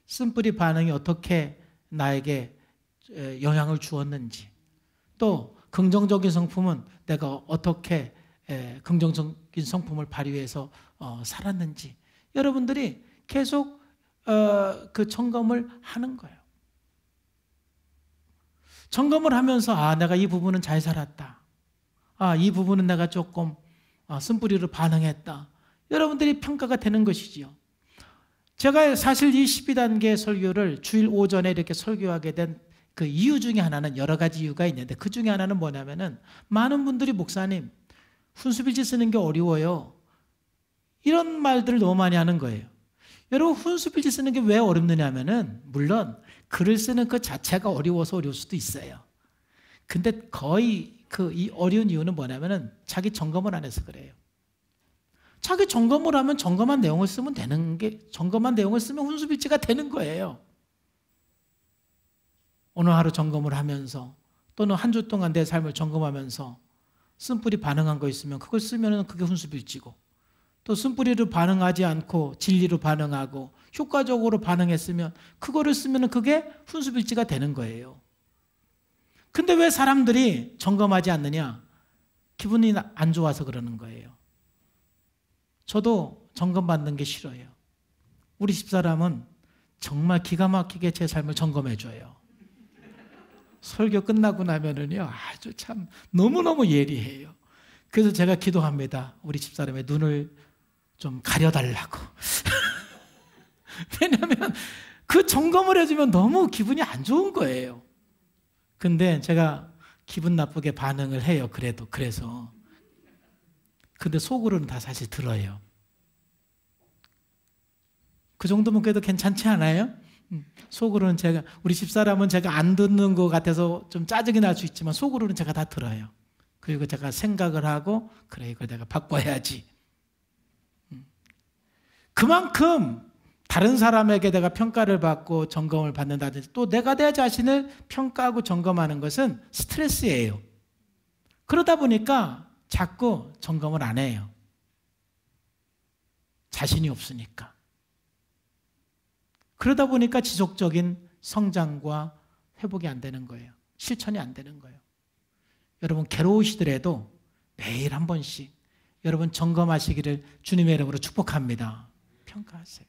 쓴뿌리 반응이 어떻게 나에게 영향을 주었는지, 또 긍정적인 성품은 내가 어떻게 긍정적인 성품을 발휘해서 살았는지 여러분들이 계속 그 점검을 하는 거예요. 점검을 하면서 내가 이 부분은 잘 살았다. 이 부분은 내가 조금 쓴뿌리로 반응했다. 여러분들이 평가가 되는 것이지요. 제가 사실 이 12단계 설교를 주일 오전에 이렇게 설교하게 된 그 이유 중에 하나는 여러 가지 이유가 있는데 그 중에 하나는 뭐냐면은 많은 분들이 목사님 훈수필지 쓰는 게 어려워요. 이런 말들을 너무 많이 하는 거예요. 여러분 훈수필지 쓰는 게 왜 어렵느냐 하면은 물론 글을 쓰는 그 자체가 어려워서 어려울 수도 있어요. 근데 거의 이 어려운 이유는 뭐냐면은 자기 점검을 안 해서 그래요. 자기 점검을 하면 점검한 내용을 쓰면 되는 게 점검한 내용을 쓰면 훈수필지가 되는 거예요. 오늘 하루 점검을 하면서 또는 한 주 동안 내 삶을 점검하면서 쓴뿌리 반응한 거 있으면 그걸 쓰면 그게 훈수필지고 또 쓴뿌리로 반응하지 않고 진리로 반응하고 효과적으로 반응했으면 그거를 쓰면 그게 훈수필지가 되는 거예요. 근데 왜 사람들이 점검하지 않느냐? 기분이 안 좋아서 그러는 거예요. 저도 점검받는 게 싫어요. 우리 집사람은 정말 기가 막히게 제 삶을 점검해 줘요. 설교 끝나고 나면은요, 아주 참 너무너무 예리해요. 그래서 제가 기도합니다. 우리 집사람의 눈을 좀 가려달라고. 왜냐하면 그 점검을 해주면 너무 기분이 안 좋은 거예요. 근데 제가 기분 나쁘게 반응을 해요. 그래서. 근데 속으로는 다 사실 들어요. 그 정도면 그래도 괜찮지 않아요? 속으로는 우리 집사람은 제가 안 듣는 것 같아서 좀 짜증이 날 수 있지만 속으로는 제가 다 들어요. 그리고 제가 생각을 하고 그래 이걸 내가 바꿔야지. 그만큼 다른 사람에게 내가 평가를 받고 점검을 받는다든지 또 내가 내 자신을 평가하고 점검하는 것은 스트레스예요. 그러다 보니까 자꾸 점검을 안 해요. 자신이 없으니까. 그러다 보니까 지속적인 성장과 회복이 안 되는 거예요. 실천이 안 되는 거예요. 여러분 괴로우시더라도 매일 한 번씩 여러분 점검하시기를 주님의 이름으로 축복합니다. 평가하세요.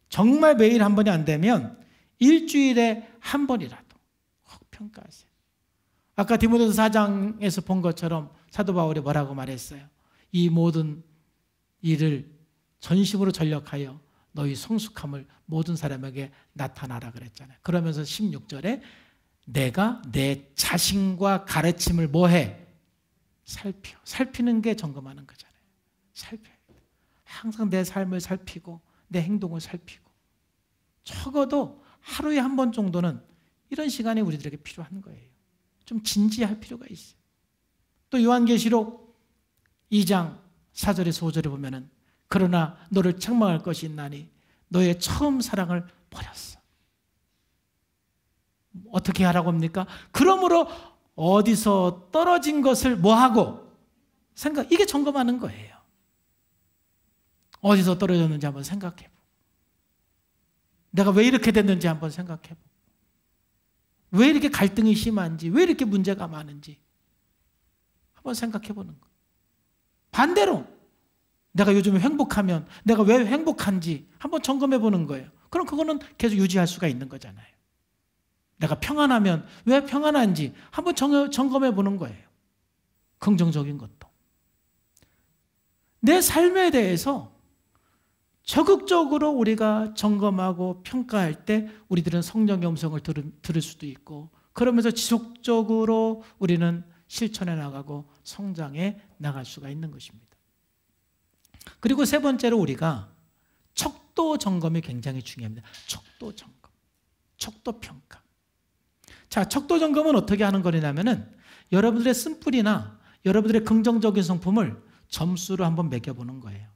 정말 매일 한 번이 안 되면 일주일에 한 번이라도 꼭 평가하세요. 아까 디모데서 4장에서 본 것처럼 사도 바울이 뭐라고 말했어요? 이 모든 일을 전심으로 전력하여 너희 성숙함을 모든 사람에게 나타나라 그랬잖아요. 그러면서 16절에 내가 내 자신과 가르침을 뭐해? 살펴. 살피는 게 점검하는 거잖아요. 살펴야 돼. 항상 내 삶을 살피고 내 행동을 살피고 적어도 하루에 한 번 정도는 이런 시간이 우리들에게 필요한 거예요. 좀 진지할 필요가 있어요. 또 요한계시록 2장 4절에서 5절에 보면은 그러나 너를 책망할 것이 있나니 너의 처음 사랑을 버렸어. 어떻게 하라고 합니까? 그러므로 어디서 떨어진 것을 뭐하고? 이게 점검하는 거예요. 어디서 떨어졌는지 한번 생각해보고 내가 왜 이렇게 됐는지 한번 생각해보고 왜 이렇게 갈등이 심한지 왜 이렇게 문제가 많은지 한번 생각해보는 거예요. 반대로 내가 요즘 행복하면 내가 왜 행복한지 한번 점검해 보는 거예요. 그럼 그거는 계속 유지할 수가 있는 거잖아요. 내가 평안하면 왜 평안한지 한번 점검해 보는 거예요. 긍정적인 것도. 내 삶에 대해서 적극적으로 우리가 점검하고 평가할 때 우리들은 성령의 음성을 들을 수도 있고, 그러면서 지속적으로 우리는 실천해 나가고 성장해 나갈 수가 있는 것입니다. 그리고 세 번째로 우리가 척도 점검이 굉장히 중요합니다. 척도 점검, 척도 평가. 자, 척도 점검은 어떻게 하는 거냐면은 여러분들의 쓴뿌리나 여러분들의 긍정적인 성품을 점수로 한번 매겨보는 거예요.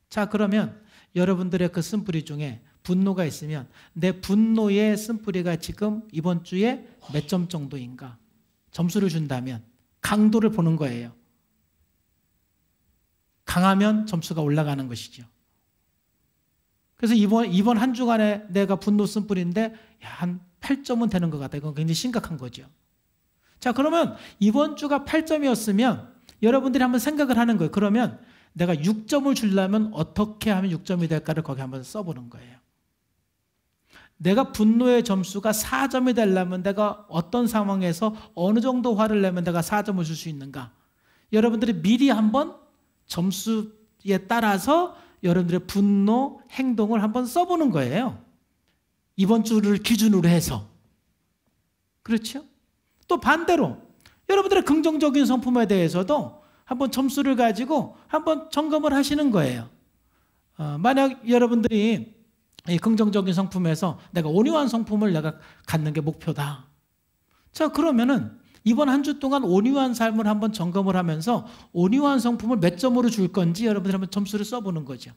자, 그러면 여러분들의 그 쓴뿌리 중에 분노가 있으면 내 분노의 쓴뿌리가 지금 이번 주에 몇 점 정도인가 점수를 준다면 강도를 보는 거예요. 강하면 점수가 올라가는 것이죠. 그래서 이번 한 주간에 내가 분노 쓴뿌리인데 한 8점은 되는 것 같아요. 이건 굉장히 심각한 거죠. 자, 그러면 이번 주가 8점이었으면 여러분들이 한번 생각을 하는 거예요. 그러면 내가 6점을 주려면 어떻게 하면 6점이 될까를 거기 한번 써보는 거예요. 내가 분노의 점수가 4점이 되려면 내가 어떤 상황에서 어느 정도 화를 내면 내가 4점을 줄 수 있는가? 여러분들이 미리 한번 점수에 따라서 여러분들의 분노, 행동을 한번 써보는 거예요. 이번 주를 기준으로 해서. 그렇죠? 또 반대로 여러분들의 긍정적인 성품에 대해서도 한번 점수를 가지고 한번 점검을 하시는 거예요. 만약 여러분들이 이 긍정적인 성품에서 내가 온유한 성품을 내가 갖는 게 목표다. 자, 그러면은 이번 한 주 동안 온유한 삶을 한번 점검을 하면서 온유한 성품을 몇 점으로 줄 건지 여러분들이 한번 점수를 써보는 거죠.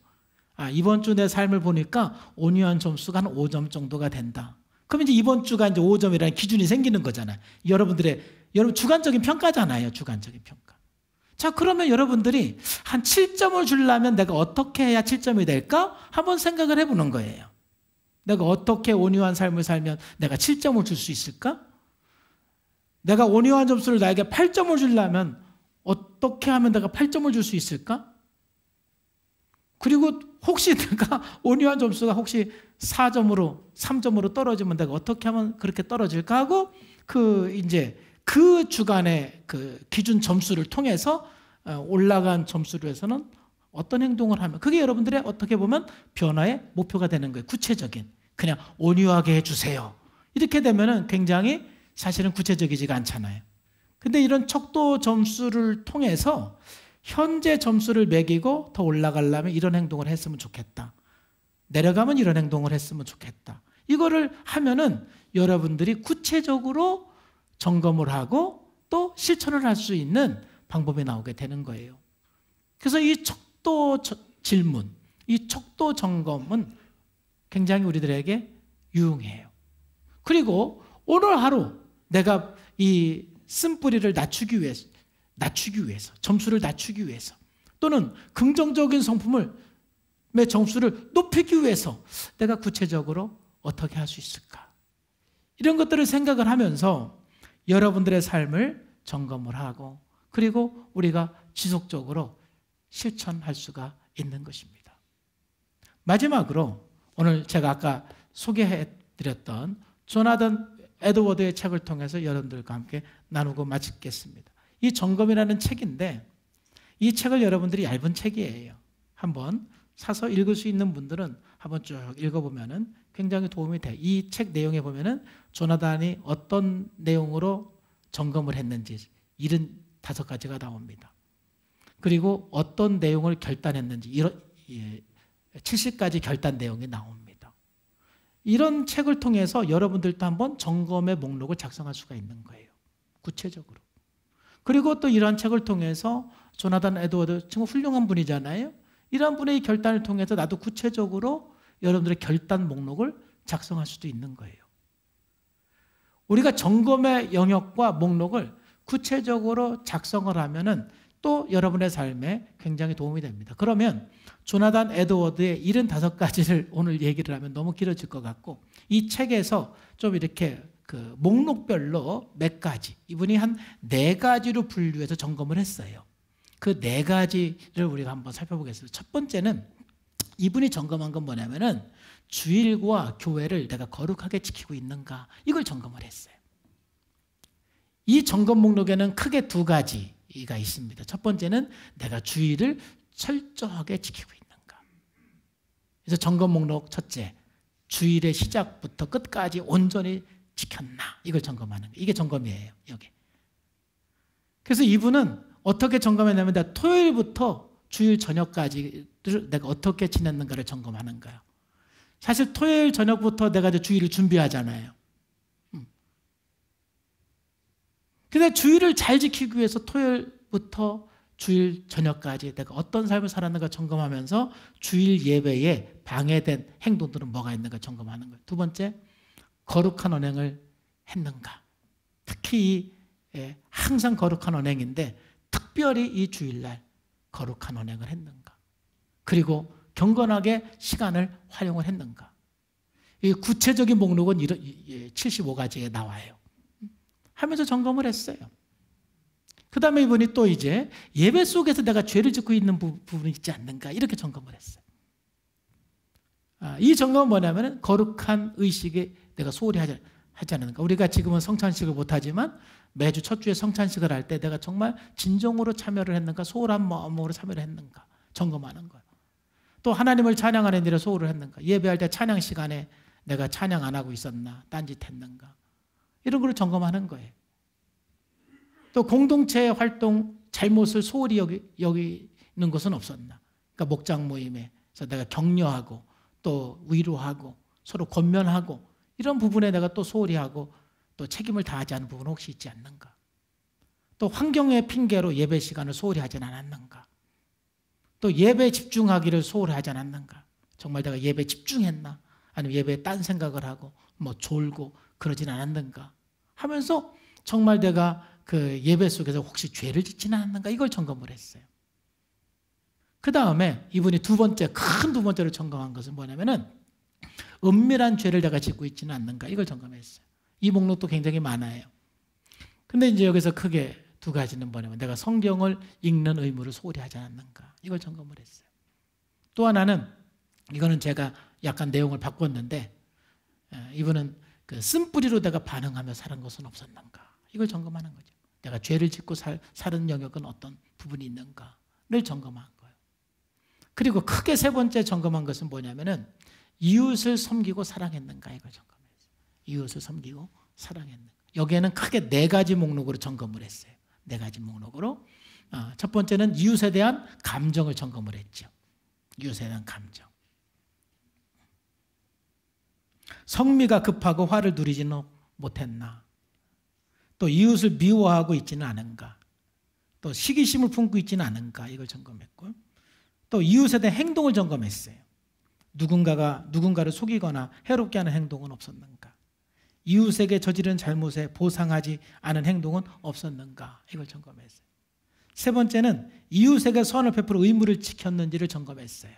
이번 주 내 삶을 보니까 온유한 점수가 한 5점 정도가 된다. 그럼 이제 이번 주가 이제 5점이라는 기준이 생기는 거잖아요. 여러분 주관적인 평가잖아요. 주관적인 평가. 자, 그러면 여러분들이 한 7점을 주려면 내가 어떻게 해야 7점이 될까? 한번 생각을 해보는 거예요. 내가 어떻게 온유한 삶을 살면 내가 7점을 줄 수 있을까? 내가 온유한 점수를 나에게 8점을 주려면 어떻게 하면 내가 8점을 줄 수 있을까? 그리고 혹시 내가 온유한 점수가 혹시 4점으로 3점으로 떨어지면 내가 어떻게 하면 그렇게 떨어질까 하고 그 주간의 그 기준 점수를 통해서 올라간 점수로 해서는 어떤 행동을 하면 그게 여러분들의 어떻게 보면 변화의 목표가 되는 거예요. 구체적인. 그냥 온유하게 해주세요. 이렇게 되면은 굉장히 사실은 구체적이지가 않잖아요. 근데 이런 척도 점수를 통해서 현재 점수를 매기고 더 올라가려면 이런 행동을 했으면 좋겠다. 내려가면 이런 행동을 했으면 좋겠다. 이거를 하면은 여러분들이 구체적으로 점검을 하고 또 실천을 할 수 있는 방법이 나오게 되는 거예요. 그래서 이 척도 질문, 이 척도 점검은 굉장히 우리들에게 유용해요. 그리고 오늘 하루 내가 이 쓴뿌리를 낮추기 위해서, 점수를 낮추기 위해서, 또는 긍정적인 성품의 점수를 높이기 위해서 내가 구체적으로 어떻게 할 수 있을까? 이런 것들을 생각을 하면서 여러분들의 삶을 점검을 하고 그리고 우리가 지속적으로 실천할 수가 있는 것입니다. 마지막으로 오늘 제가 아까 소개해드렸던 조나단 에드워드의 책을 통해서 여러분들과 함께 나누고 마치겠습니다. 이 점검이라는 책인데 이 책을 여러분들이 얇은 책이에요. 한번 사서 읽을 수 있는 분들은 한번 쭉 읽어보면 굉장히 도움이 돼요. 이 책 내용에 보면 조나단이 어떤 내용으로 점검을 했는지 75가지가 나옵니다. 그리고 어떤 내용을 결단했는지 70가지 결단 내용이 나옵니다. 이런 책을 통해서 여러분들도 한번 점검의 목록을 작성할 수가 있는 거예요. 구체적으로. 그리고 또 이러한 책을 통해서 조나단 에드워드 정말 훌륭한 분이잖아요. 이러한 분의 결단을 통해서 나도 구체적으로 여러분들의 결단 목록을 작성할 수도 있는 거예요. 우리가 점검의 영역과 목록을 구체적으로 작성을 하면은 또 여러분의 삶에 굉장히 도움이 됩니다. 그러면 조나단 에드워드의 75가지를 오늘 얘기를 하면 너무 길어질 것 같고 이 책에서 좀 이렇게 그 목록별로 몇 가지, 이분이 한 4가지로 분류해서 점검을 했어요. 그 4가지를 우리가 한번 살펴보겠습니다. 첫 번째는 이분이 점검한 건 뭐냐면은 주일과 교회를 내가 거룩하게 지키고 있는가, 이걸 점검을 했어요. 이 점검 목록에는 크게 2가지 가지가 있습니다. 첫 번째는 내가 주의를 철저하게 지키고 있는가. 그래서 점검 목록 첫째, 주일의 시작부터 끝까지 온전히 지켰나. 이걸 점검하는 거예요. 이게 점검이에요. 여기. 그래서 이분은 어떻게 점검했냐면 내가 토요일부터 주일 저녁까지를 내가 어떻게 지냈는가를 점검하는 거예요. 사실 토요일 저녁부터 내가 이제 주일을 준비하잖아요. 근데 주일을 잘 지키기 위해서 토요일부터 주일 저녁까지 내가 어떤 삶을 살았는가 점검하면서 주일 예배에 방해된 행동들은 뭐가 있는가 점검하는 거예요. 두 번째, 거룩한 언행을 했는가. 특히 항상 거룩한 언행인데 특별히 이 주일날 거룩한 언행을 했는가. 그리고 경건하게 시간을 활용을 했는가. 이 구체적인 목록은 75가지에 나와요. 하면서 점검을 했어요. 그 다음에 이분이 또 이제 예배 속에서 내가 죄를 짓고 있는 부분이 있지 않는가 이렇게 점검을 했어요. 이 점검은 뭐냐면 거룩한 의식에 내가 소홀히 하지 않는가. 우리가 지금은 성찬식을 못하지만 매주 첫 주에 성찬식을 할 때 내가 정말 진정으로 참여를 했는가, 소홀한 마음으로 참여를 했는가 점검하는 거예요. 또 하나님을 찬양하는 일에 소홀을 했는가, 예배할 때 찬양 시간에 내가 찬양 안 하고 있었나, 딴짓했는가, 이런 걸 점검하는 거예요. 또 공동체 활동 잘못을 소홀히 여기는 것은 없었나. 그러니까 목장 모임에서 내가 격려하고 또 위로하고 서로 권면하고 이런 부분에 내가 또 소홀히 하고 또 책임을 다하지 않은 부분은 혹시 있지 않는가. 또 환경의 핑계로 예배 시간을 소홀히 하지 않았는가. 또 예배에 집중하기를 소홀히 하지 않았는가. 정말 내가 예배에 집중했나, 아니면 예배에 딴 생각을 하고 뭐 졸고 그러진 않았는가 하면서 정말 내가 그 예배 속에서 혹시 죄를 짓지는 않았는가, 이걸 점검을 했어요. 그 다음에 이분이 두 번째로 점검한 것은 뭐냐면은 은밀한 죄를 내가 짓고 있지는 않는가, 이걸 점검했어요. 이 목록도 굉장히 많아요. 근데 이제 여기서 크게 두 가지는 뭐냐면 내가 성경을 읽는 의무를 소홀히 하지 않았는가, 이걸 점검을 했어요. 또 하나는, 이거는 제가 약간 내용을 바꿨는데 이분은 그 쓴뿌리로 내가 반응하며 사는 것은 없었는가, 이걸 점검하는 거죠. 내가 죄를 짓고 사는 영역은 어떤 부분이 있는가를 점검한 거예요. 그리고 크게 세 번째 점검한 것은 뭐냐면은 이웃을 섬기고 사랑했는가, 이걸 점검했어요. 이웃을 섬기고 사랑했는가. 여기에는 크게 네 가지 목록으로 점검을 했어요. 네 가지 목록으로. 첫 번째는 이웃에 대한 감정을 점검을 했죠. 이웃에 대한 감정. 성미가 급하고 화를 누리지는 못했나. 또 이웃을 미워하고 있지는 않은가. 또 시기심을 품고 있지는 않은가, 이걸 점검했고, 또 이웃에 대한 행동을 점검했어요. 누군가를 속이거나 해롭게 하는 행동은 없었는가. 이웃에게 저지른 잘못에 보상하지 않은 행동은 없었는가, 이걸 점검했어요. 세 번째는 이웃에게 선을 베풀어 의무를 지켰는지를 점검했어요.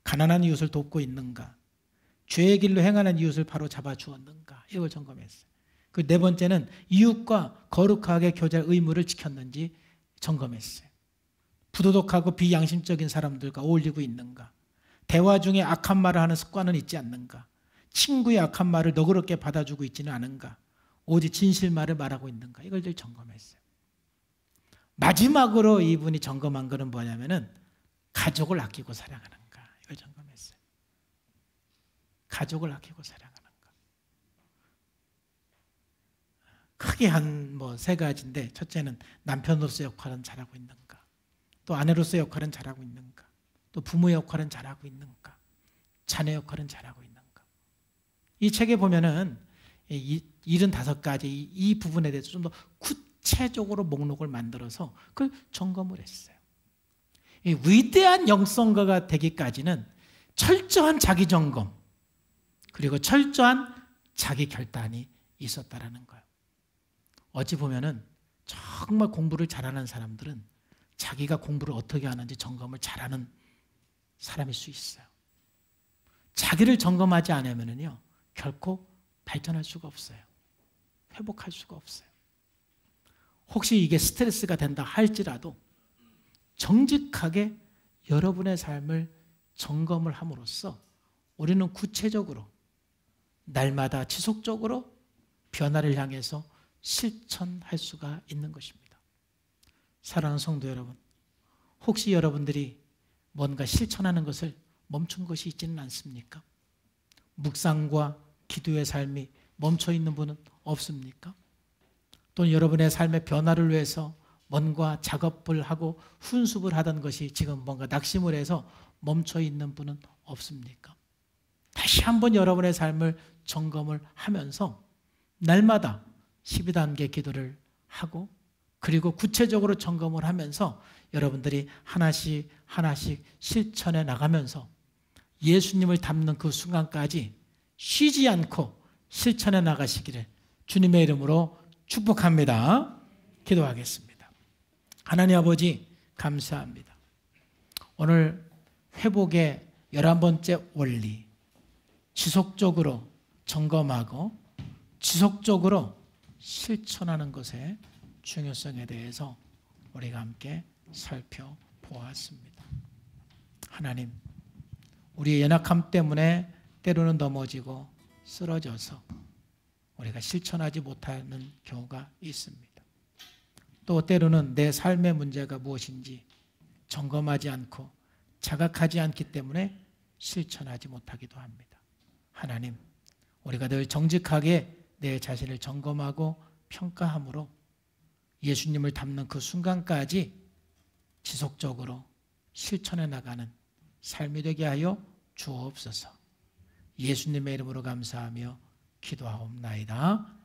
가난한 이웃을 돕고 있는가, 죄의 길로 행하는 이웃을 바로 잡아 주었는가, 이걸 점검했어요. 그 네 번째는 이웃과 거룩하게 교제할 의무를 지켰는지 점검했어요. 부도덕하고 비양심적인 사람들과 어울리고 있는가, 대화 중에 악한 말을 하는 습관은 있지 않는가, 친구의 악한 말을 너그럽게 받아주고 있지는 않은가, 오직 진실말을 말하고 있는가, 이걸 늘 점검했어요. 마지막으로 이분이 점검한 것은 뭐냐면은 가족을 아끼고 사랑하는가, 이걸 점검했어요. 가족을 아끼고 사랑하는가. 크게 한 세 가지인데, 첫째는 남편으로서 역할은 잘하고 있는가, 또 아내로서 역할은 잘하고 있는가, 또 부모의 역할은 잘하고 있는가, 자녀 역할은 잘하고 있는가. 이 책에 보면은 75가지 이 부분에 대해서 좀 더 구체적으로 목록을 만들어서 그걸 점검을 했어요. 이 위대한 영성가가 되기까지는 철저한 자기 점검, 그리고 철저한 자기 결단이 있었다라는 거예요. 어찌 보면은 정말 공부를 잘하는 사람들은 자기가 공부를 어떻게 하는지 점검을 잘하는 사람일 수 있어요. 자기를 점검하지 않으면요 결코 발전할 수가 없어요. 회복할 수가 없어요. 혹시 이게 스트레스가 된다 할지라도 정직하게 여러분의 삶을 점검을 함으로써 우리는 구체적으로 날마다 지속적으로 변화를 향해서 실천할 수가 있는 것입니다. 사랑하는 성도 여러분, 혹시 여러분들이 뭔가 실천하는 것을 멈춘 것이 있지는 않습니까? 묵상과 기도의 삶이 멈춰 있는 분은 없습니까? 또는 여러분의 삶의 변화를 위해서 뭔가 작업을 하고 훈습을 하던 것이 지금 뭔가 낙심을 해서 멈춰 있는 분은 없습니까? 다시 한번 여러분의 삶을 점검을 하면서 날마다 12단계 기도를 하고 그리고 구체적으로 점검을 하면서 여러분들이 하나씩 하나씩 실천해 나가면서 예수님을 닮는 그 순간까지 쉬지 않고 실천해 나가시기를 주님의 이름으로 축복합니다. 기도하겠습니다. 하나님 아버지 감사합니다. 오늘 회복의 11번째 원리, 지속적으로 점검하고 지속적으로 실천하는 것의 중요성에 대해서 우리가 함께 살펴보았습니다. 하나님, 우리의 연약함 때문에 때로는 넘어지고 쓰러져서 우리가 실천하지 못하는 경우가 있습니다. 또 때로는 내 삶의 문제가 무엇인지 점검하지 않고 자각하지 않기 때문에 실천하지 못하기도 합니다. 하나님, 우리가 늘 정직하게 내 자신을 점검하고 평가함으로 예수님을 닮는 그 순간까지 지속적으로 실천해 나가는 삶이 되게 하여 주옵소서. 예수님의 이름으로 감사하며 기도하옵나이다.